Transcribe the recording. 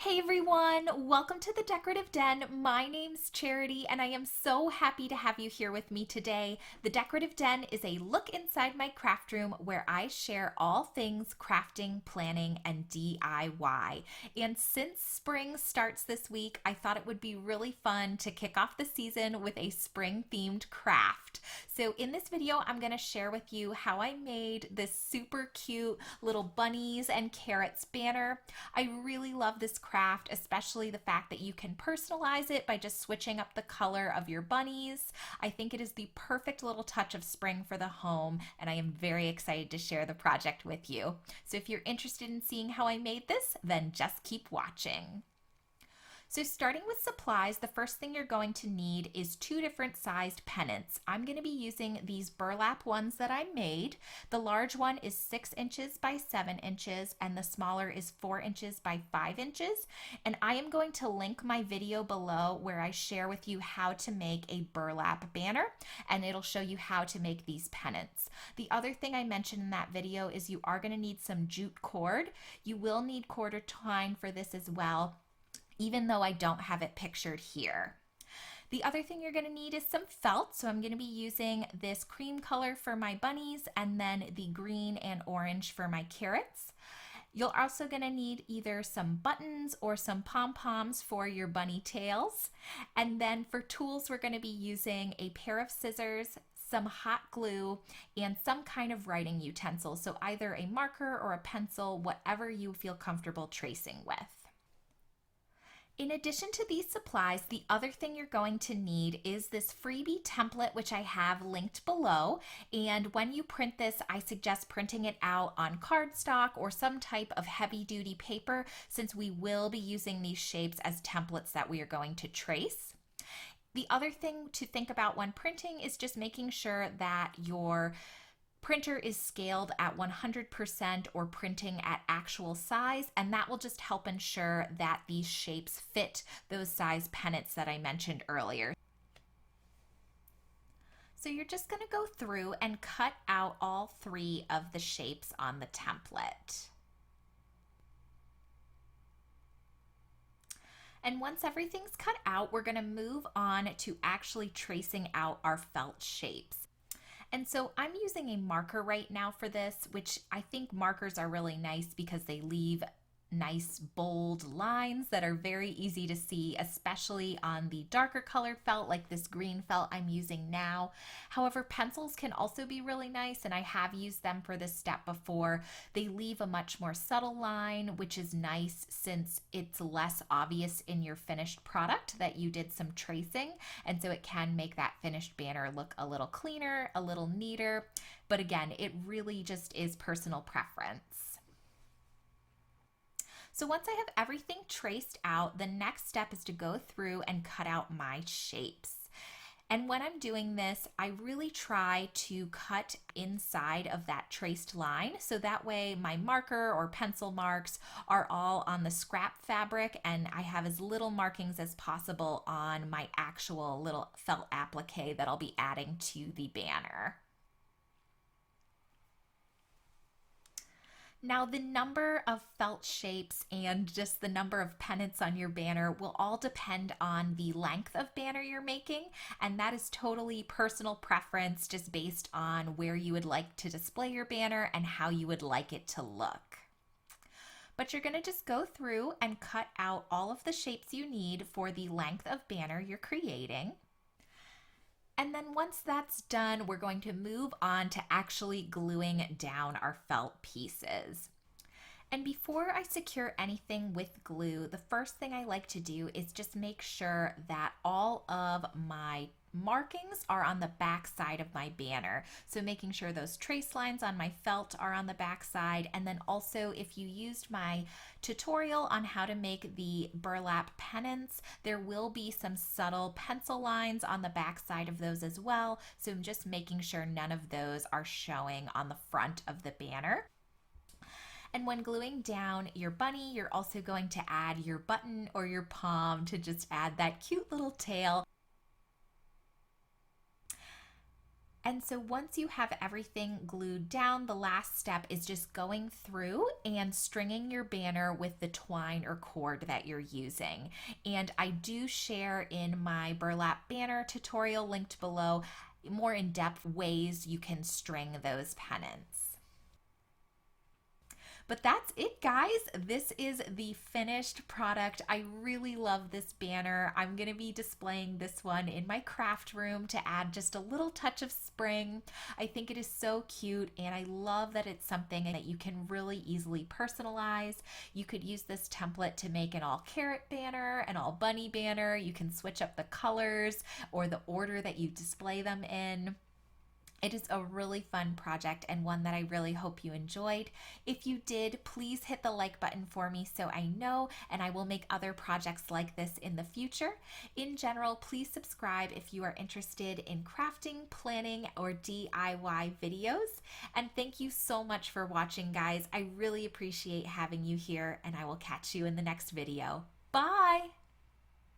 Hey everyone, welcome to the Decorative Den. My name's Charity and I am so happy to have you here with me today. The Decorative Den is a look inside my craft room where I share all things crafting, planning, and DIY. And since spring starts this week, I thought it would be really fun to kick off the season with a spring themed craft. So in this video, I'm going to share with you how I made this super cute little bunnies and carrots banner. I really love this craft, especially the fact that you can personalize it by just switching up the color of your bunnies. I think it is the perfect little touch of spring for the home, and I am very excited to share the project with you. So if you're interested in seeing how I made this, then just keep watching. So starting with supplies, the first thing you're going to need is two different sized pennants. I'm going to be using these burlap ones that I made. The large one is 6 inches by 7 inches and the smaller is 4 inches by 5 inches. And I am going to link my video below where I share with you how to make a burlap banner, and it'll show you how to make these pennants. The other thing I mentioned in that video is you are going to need some jute cord. You will need cord or twine for this as well, even though I don't have it pictured here. The other thing you're going to need is some felt. So I'm going to be using this cream color for my bunnies and then the green and orange for my carrots. You're also going to need either some buttons or some pom-poms for your bunny tails. And then for tools, we're going to be using a pair of scissors, some hot glue, and some kind of writing utensil. So either a marker or a pencil, whatever you feel comfortable tracing with. In addition to these supplies, the other thing you're going to need is this freebie template, which I have linked below. And when you print this, I suggest printing it out on cardstock or some type of heavy-duty paper, since we will be using these shapes as templates that we are going to trace. The other thing to think about when printing is just making sure that your printer is scaled at 100% or printing at actual size, and that will just help ensure that these shapes fit those size pennants that I mentioned earlier. So you're just going to go through and cut out all 3 of the shapes on the template. And once everything's cut out, we're going to move on to actually tracing out our felt shapes. And so I'm using a marker right now for this, which I think markers are really nice because they leave nice bold lines that are very easy to see, especially on the darker colored felt like this green felt I'm using now. However, pencils can also be really nice, and I have used them for this step before. They leave a much more subtle line, which is nice since it's less obvious in your finished product that you did some tracing, and so it can make that finished banner look a little cleaner, a little neater. But again, it really just is personal preference. So once I have everything traced out, the next step is to go through and cut out my shapes. And when I'm doing this, I really try to cut inside of that traced line, so that way my marker or pencil marks are all on the scrap fabric and I have as little markings as possible on my actual little felt applique that I'll be adding to the banner. Now, the number of felt shapes and just the number of pennants on your banner will all depend on the length of banner you're making, and that is totally personal preference, just based on where you would like to display your banner and how you would like it to look. But you're going to just go through and cut out all of the shapes you need for the length of banner you're creating. And then once that's done, we're going to move on to actually gluing down our felt pieces. And before I secure anything with glue, the first thing I like to do is just make sure that all of my markings are on the back side of my banner. So making sure those trace lines on my felt are on the back side. And then also, if you used my tutorial on how to make the burlap pennants, there will be some subtle pencil lines on the back side of those as well. So I'm just making sure none of those are showing on the front of the banner. And when gluing down your bunny, you're also going to add your button or your pom to just add that cute little tail. And so once you have everything glued down, the last step is just going through and stringing your banner with the twine or cord that you're using. And I do share in my burlap banner tutorial linked below more in-depth ways you can string those pennants. But that's it, guys. This is the finished product. I really love this banner. I'm going to be displaying this one in my craft room to add just a little touch of spring. I think it is so cute, and I love that it's something that you can really easily personalize. You could use this template to make an all carrot banner, an all bunny banner. You can switch up the colors or the order that you display them in. It is a really fun project and one that I really hope you enjoyed. If you did, please hit the like button for me so I know, and I will make other projects like this in the future. In general, please subscribe if you are interested in crafting, planning, or DIY videos. And thank you so much for watching, guys. I really appreciate having you here, and I will catch you in the next video. Bye!